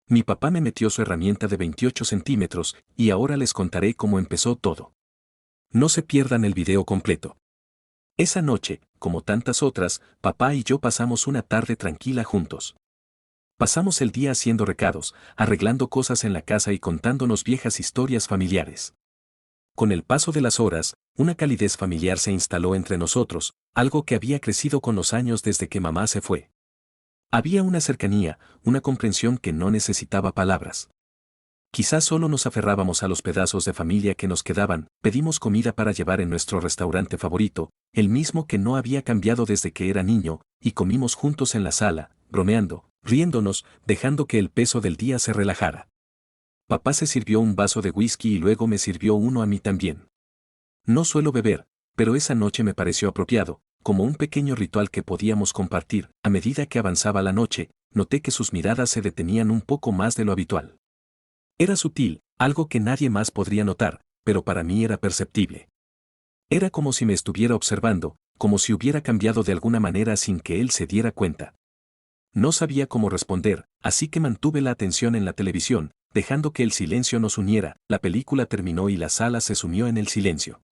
Mi papá me metió su herramienta de 28 centímetros y ahora les contaré cómo empezó todo. No se pierdan el video completo. Esa noche, como tantas otras, papá y yo pasamos una tarde tranquila juntos. Pasamos el día haciendo recados, arreglando cosas en la casa y contándonos viejas historias familiares. Con el paso de las horas, una calidez familiar se instaló entre nosotros, algo que había crecido con los años desde que mamá se fue. Había una cercanía, una comprensión que no necesitaba palabras. Quizás solo nos aferrábamos a los pedazos de familia que nos quedaban, pedimos comida para llevar en nuestro restaurante favorito, el mismo que no había cambiado desde que era niño, y comimos juntos en la sala, bromeando, riéndonos, dejando que el peso del día se relajara. Papá se sirvió un vaso de whisky y luego me sirvió uno a mí también. No suelo beber, pero esa noche me pareció apropiado, como un pequeño ritual que podíamos compartir. A medida que avanzaba la noche, noté que sus miradas se detenían un poco más de lo habitual. Era sutil, algo que nadie más podría notar, pero para mí era perceptible. Era como si me estuviera observando, como si hubiera cambiado de alguna manera sin que él se diera cuenta. No sabía cómo responder, así que mantuve la atención en la televisión, dejando que el silencio nos uniera. La película terminó y la sala se sumió en el silencio.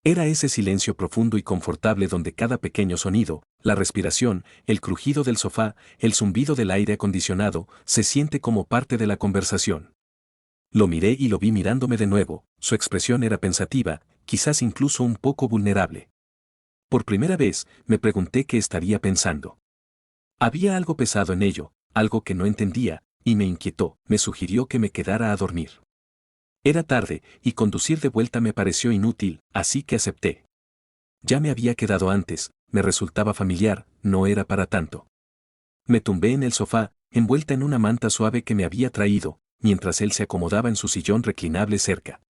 Era ese silencio profundo y confortable donde cada pequeño sonido, la respiración, el crujido del sofá, el zumbido del aire acondicionado, se siente como parte de la conversación. Lo miré y lo vi mirándome de nuevo, su expresión era pensativa, quizás incluso un poco vulnerable. Por primera vez, me pregunté qué estaría pensando. Había algo pesado en ello, algo que no entendía, y me inquietó, me sugirió que me quedara a dormir. Era tarde, y conducir de vuelta me pareció inútil, así que acepté. Ya me había quedado antes, me resultaba familiar, no era para tanto. Me tumbé en el sofá, envuelta en una manta suave que me había traído, mientras él se acomodaba en su sillón reclinable cerca.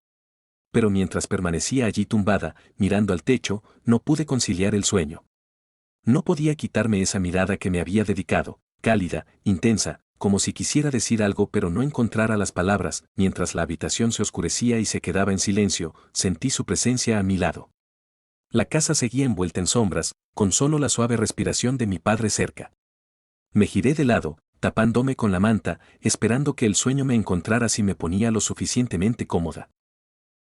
Pero mientras permanecía allí tumbada, mirando al techo, no pude conciliar el sueño. No podía quitarme esa mirada que me había dedicado, cálida, intensa, como si quisiera decir algo pero no encontrara las palabras. Mientras la habitación se oscurecía y se quedaba en silencio, sentí su presencia a mi lado. La casa seguía envuelta en sombras, con solo la suave respiración de mi padre cerca. Me giré de lado, tapándome con la manta, esperando que el sueño me encontrara si me ponía lo suficientemente cómoda.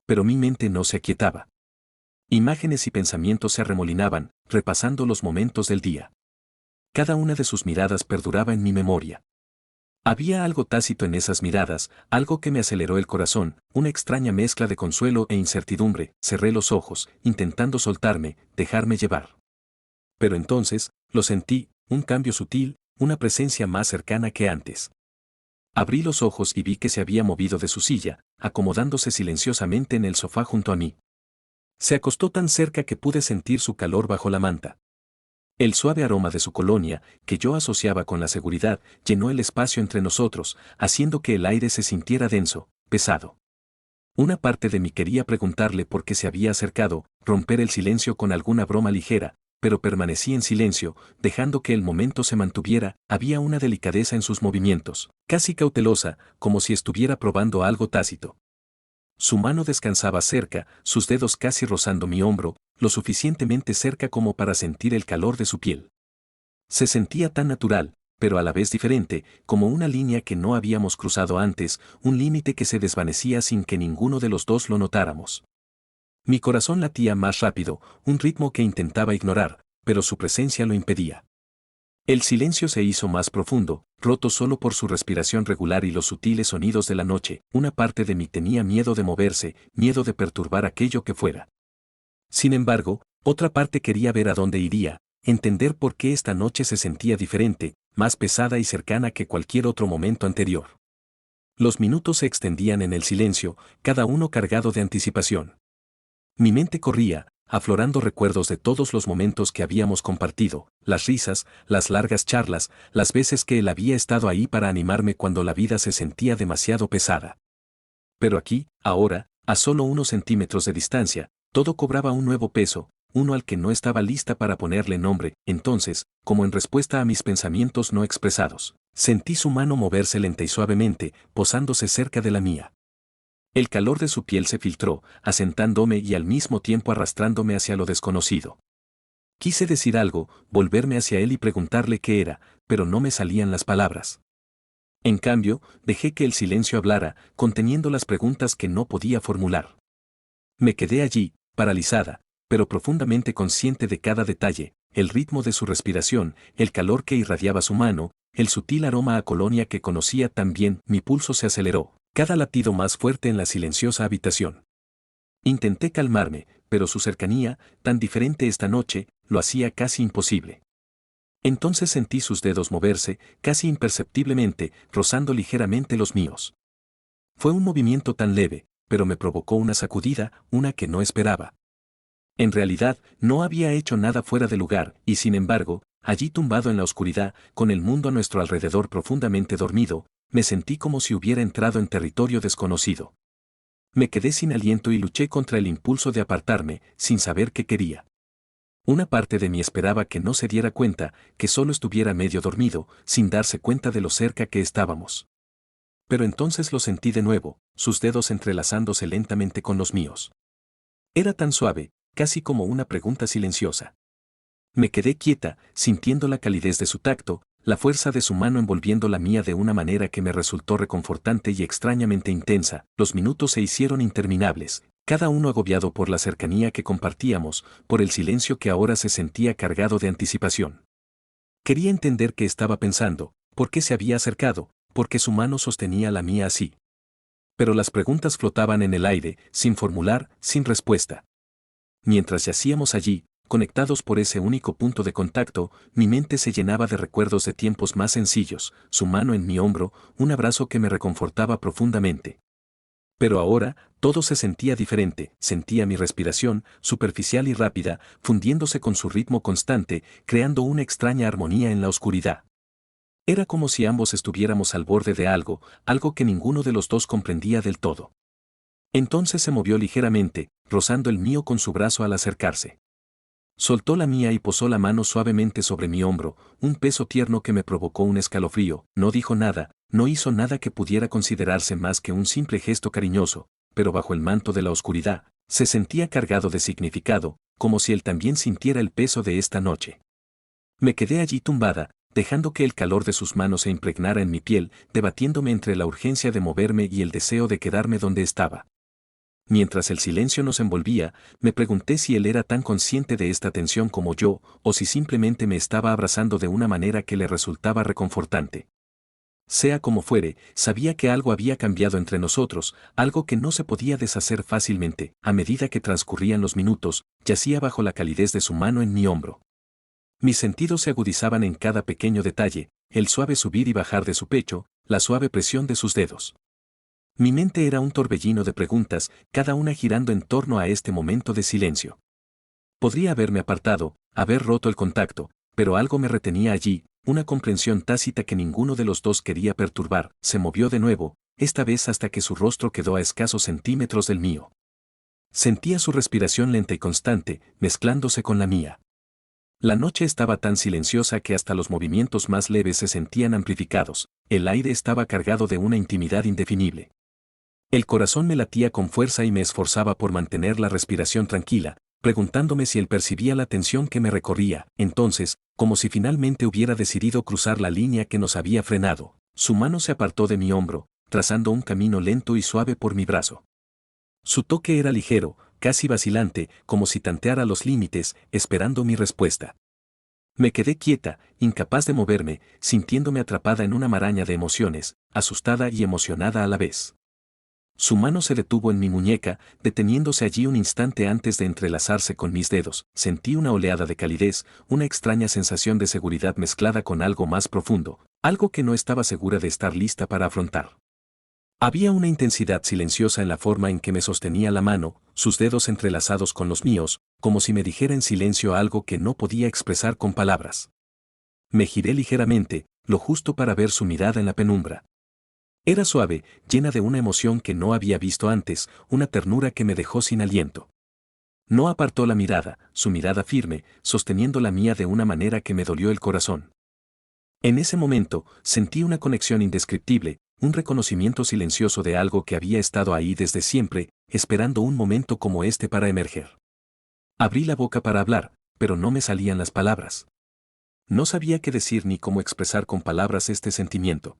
Pero mi mente no se aquietaba. Imágenes y pensamientos se arremolinaban, repasando los momentos del día. Cada una de sus miradas perduraba en mi memoria. Había algo tácito en esas miradas, algo que me aceleró el corazón, una extraña mezcla de consuelo e incertidumbre. Cerré los ojos, intentando soltarme, dejarme llevar. Pero entonces, lo sentí, un cambio sutil, una presencia más cercana que antes. Abrí los ojos y vi que se había movido de su silla, acomodándose silenciosamente en el sofá junto a mí. Se acostó tan cerca que pude sentir su calor bajo la manta. El suave aroma de su colonia, que yo asociaba con la seguridad, llenó el espacio entre nosotros, haciendo que el aire se sintiera denso, pesado. Una parte de mí quería preguntarle por qué se había acercado, romper el silencio con alguna broma ligera, pero permanecí en silencio, dejando que el momento se mantuviera. Había una delicadeza en sus movimientos, casi cautelosa, como si estuviera probando algo tácito. Su mano descansaba cerca, sus dedos casi rozando mi hombro, lo suficientemente cerca como para sentir el calor de su piel. Se sentía tan natural, pero a la vez diferente, como una línea que no habíamos cruzado antes, un límite que se desvanecía sin que ninguno de los dos lo notáramos. Mi corazón latía más rápido, un ritmo que intentaba ignorar, pero su presencia lo impedía. El silencio se hizo más profundo, roto solo por su respiración regular y los sutiles sonidos de la noche. Una parte de mí tenía miedo de moverse, miedo de perturbar aquello que fuera. Sin embargo, otra parte quería ver a dónde iría, entender por qué esta noche se sentía diferente, más pesada y cercana que cualquier otro momento anterior. Los minutos se extendían en el silencio, cada uno cargado de anticipación. Mi mente corría, aflorando recuerdos de todos los momentos que habíamos compartido, las risas, las largas charlas, las veces que él había estado ahí para animarme cuando la vida se sentía demasiado pesada. Pero aquí, ahora, a solo unos centímetros de distancia, todo cobraba un nuevo peso, uno al que no estaba lista para ponerle nombre. Entonces, como en respuesta a mis pensamientos no expresados, sentí su mano moverse lenta y suavemente, posándose cerca de la mía. El calor de su piel se filtró, asentándome y al mismo tiempo arrastrándome hacia lo desconocido. Quise decir algo, volverme hacia él y preguntarle qué era, pero no me salían las palabras. En cambio, dejé que el silencio hablara, conteniendo las preguntas que no podía formular. Me quedé allí, paralizada, pero profundamente consciente de cada detalle, el ritmo de su respiración, el calor que irradiaba su mano, el sutil aroma a colonia que conocía tan bien. Mi pulso se aceleró, cada latido más fuerte en la silenciosa habitación. Intenté calmarme, pero su cercanía, tan diferente esta noche, lo hacía casi imposible. Entonces sentí sus dedos moverse, casi imperceptiblemente, rozando ligeramente los míos. Fue un movimiento tan leve, pero me provocó una sacudida, una que no esperaba. En realidad, no había hecho nada fuera de lugar, y sin embargo, allí tumbado en la oscuridad, con el mundo a nuestro alrededor profundamente dormido, me sentí como si hubiera entrado en territorio desconocido. Me quedé sin aliento y luché contra el impulso de apartarme, sin saber qué quería. Una parte de mí esperaba que no se diera cuenta, que solo estuviera medio dormido, sin darse cuenta de lo cerca que estábamos. Pero entonces lo sentí de nuevo, sus dedos entrelazándose lentamente con los míos. Era tan suave, casi como una pregunta silenciosa. Me quedé quieta, sintiendo la calidez de su tacto, la fuerza de su mano envolviendo la mía de una manera que me resultó reconfortante y extrañamente intensa. Los minutos se hicieron interminables, cada uno agobiado por la cercanía que compartíamos, por el silencio que ahora se sentía cargado de anticipación. Quería entender qué estaba pensando, por qué se había acercado, por qué su mano sostenía la mía así. Pero las preguntas flotaban en el aire, sin formular, sin respuesta. Mientras yacíamos allí, conectados por ese único punto de contacto, mi mente se llenaba de recuerdos de tiempos más sencillos, su mano en mi hombro, un abrazo que me reconfortaba profundamente. Pero ahora, todo se sentía diferente, sentía mi respiración, superficial y rápida, fundiéndose con su ritmo constante, creando una extraña armonía en la oscuridad. Era como si ambos estuviéramos al borde de algo, algo que ninguno de los dos comprendía del todo. Entonces se movió ligeramente, rozando el mío con su brazo al acercarse. Soltó la mía y posó la mano suavemente sobre mi hombro, un peso tierno que me provocó un escalofrío. No dijo nada, no hizo nada que pudiera considerarse más que un simple gesto cariñoso, pero bajo el manto de la oscuridad, se sentía cargado de significado, como si él también sintiera el peso de esta noche. Me quedé allí tumbada, dejando que el calor de sus manos se impregnara en mi piel, debatiéndome entre la urgencia de moverme y el deseo de quedarme donde estaba. Mientras el silencio nos envolvía, me pregunté si él era tan consciente de esta tensión como yo, o si simplemente me estaba abrazando de una manera que le resultaba reconfortante. Sea como fuere, sabía que algo había cambiado entre nosotros, algo que no se podía deshacer fácilmente. A medida que transcurrían los minutos, yacía bajo la calidez de su mano en mi hombro. Mis sentidos se agudizaban en cada pequeño detalle, el suave subir y bajar de su pecho, la suave presión de sus dedos. Mi mente era un torbellino de preguntas, cada una girando en torno a este momento de silencio. Podría haberme apartado, haber roto el contacto, pero algo me retenía allí, una comprensión tácita que ninguno de los dos quería perturbar. Se movió de nuevo, esta vez hasta que su rostro quedó a escasos centímetros del mío. Sentía su respiración lenta y constante, mezclándose con la mía. La noche estaba tan silenciosa que hasta los movimientos más leves se sentían amplificados, el aire estaba cargado de una intimidad indefinible. El corazón me latía con fuerza y me esforzaba por mantener la respiración tranquila, preguntándome si él percibía la tensión que me recorría. Entonces, como si finalmente hubiera decidido cruzar la línea que nos había frenado, su mano se apartó de mi hombro, trazando un camino lento y suave por mi brazo. Su toque era ligero, casi vacilante, como si tanteara los límites, esperando mi respuesta. Me quedé quieta, incapaz de moverme, sintiéndome atrapada en una maraña de emociones, asustada y emocionada a la vez. Su mano se detuvo en mi muñeca, deteniéndose allí un instante antes de entrelazarse con mis dedos. Sentí una oleada de calidez, una extraña sensación de seguridad mezclada con algo más profundo, algo que no estaba segura de estar lista para afrontar. Había una intensidad silenciosa en la forma en que me sostenía la mano, sus dedos entrelazados con los míos, como si me dijera en silencio algo que no podía expresar con palabras. Me giré ligeramente, lo justo para ver su mirada en la penumbra. Era suave, llena de una emoción que no había visto antes, una ternura que me dejó sin aliento. No apartó la mirada, su mirada firme, sosteniendo la mía de una manera que me dolió el corazón. En ese momento, sentí una conexión indescriptible, un reconocimiento silencioso de algo que había estado ahí desde siempre, esperando un momento como este para emerger. Abrí la boca para hablar, pero no me salían las palabras. No sabía qué decir ni cómo expresar con palabras este sentimiento.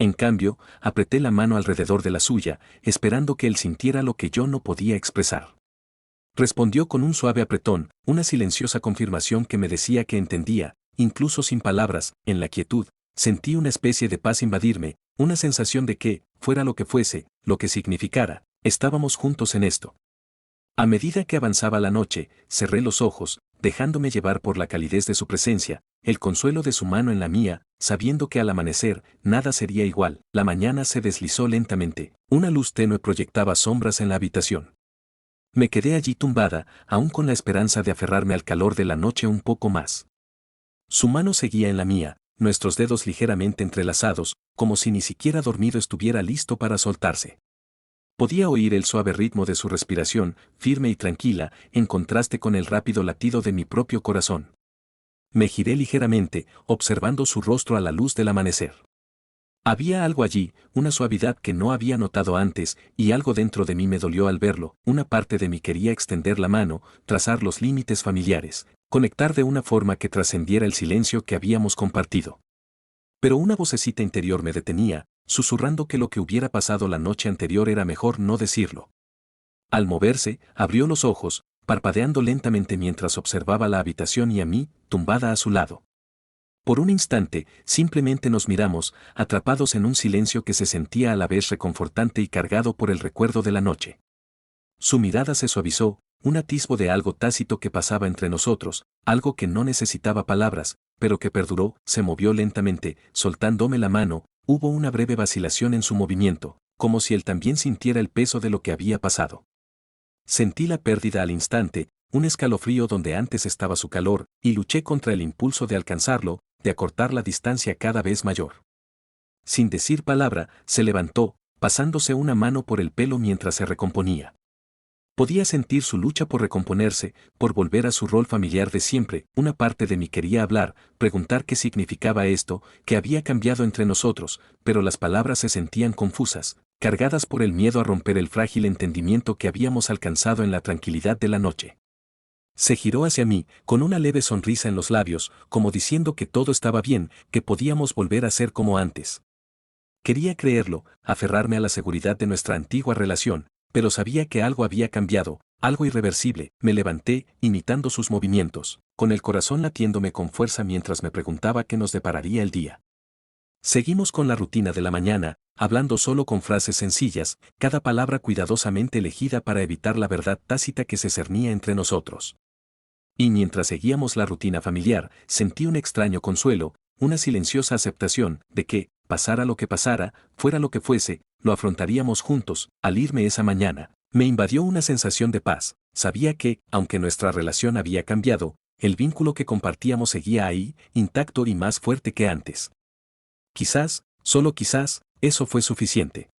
En cambio, apreté la mano alrededor de la suya, esperando que él sintiera lo que yo no podía expresar. Respondió con un suave apretón, una silenciosa confirmación que me decía que entendía, incluso sin palabras. En la quietud, sentí una especie de paz invadirme, una sensación de que, fuera lo que fuese, lo que significara, estábamos juntos en esto. A medida que avanzaba la noche, cerré los ojos, dejándome llevar por la calidez de su presencia, el consuelo de su mano en la mía, sabiendo que al amanecer, nada sería igual. La mañana se deslizó lentamente, una luz tenue proyectaba sombras en la habitación. Me quedé allí tumbada, aún con la esperanza de aferrarme al calor de la noche un poco más. Su mano seguía en la mía, nuestros dedos ligeramente entrelazados, como si ni siquiera dormido estuviera listo para soltarse. Podía oír el suave ritmo de su respiración, firme y tranquila, en contraste con el rápido latido de mi propio corazón. Me giré ligeramente, observando su rostro a la luz del amanecer. Había algo allí, una suavidad que no había notado antes, y algo dentro de mí me dolió al verlo. Una parte de mí quería extender la mano, trazar los límites familiares, conectar de una forma que trascendiera el silencio que habíamos compartido. Pero una vocecita interior me detenía, susurrando que lo que hubiera pasado la noche anterior era mejor no decirlo. Al moverse, abrió los ojos, parpadeando lentamente mientras observaba la habitación y a mí, tumbada a su lado. Por un instante, simplemente nos miramos, atrapados en un silencio que se sentía a la vez reconfortante y cargado por el recuerdo de la noche. Su mirada se suavizó, un atisbo de algo tácito que pasaba entre nosotros, algo que no necesitaba palabras, pero que perduró. Se movió lentamente, soltándome la mano. Hubo una breve vacilación en su movimiento, como si él también sintiera el peso de lo que había pasado. Sentí la pérdida al instante, un escalofrío donde antes estaba su calor, y luché contra el impulso de alcanzarlo, de acortar la distancia cada vez mayor. Sin decir palabra, se levantó, pasándose una mano por el pelo mientras se recomponía. Podía sentir su lucha por recomponerse, por volver a su rol familiar de siempre. Una parte de mí quería hablar, preguntar qué significaba esto, qué había cambiado entre nosotros, pero las palabras se sentían confusas, cargadas por el miedo a romper el frágil entendimiento que habíamos alcanzado en la tranquilidad de la noche. Se giró hacia mí, con una leve sonrisa en los labios, como diciendo que todo estaba bien, que podíamos volver a ser como antes. Quería creerlo, aferrarme a la seguridad de nuestra antigua relación, pero sabía que algo había cambiado, algo irreversible. Me levanté, imitando sus movimientos, con el corazón latiéndome con fuerza mientras me preguntaba qué nos depararía el día. Seguimos con la rutina de la mañana, hablando solo con frases sencillas, cada palabra cuidadosamente elegida para evitar la verdad tácita que se cernía entre nosotros. Y mientras seguíamos la rutina familiar, sentí un extraño consuelo, una silenciosa aceptación de que, pasara lo que pasara, fuera lo que fuese, lo afrontaríamos juntos. Al irme esa mañana, me invadió una sensación de paz. Sabía que, aunque nuestra relación había cambiado, el vínculo que compartíamos seguía ahí, intacto y más fuerte que antes. Quizás, solo quizás, eso fue suficiente.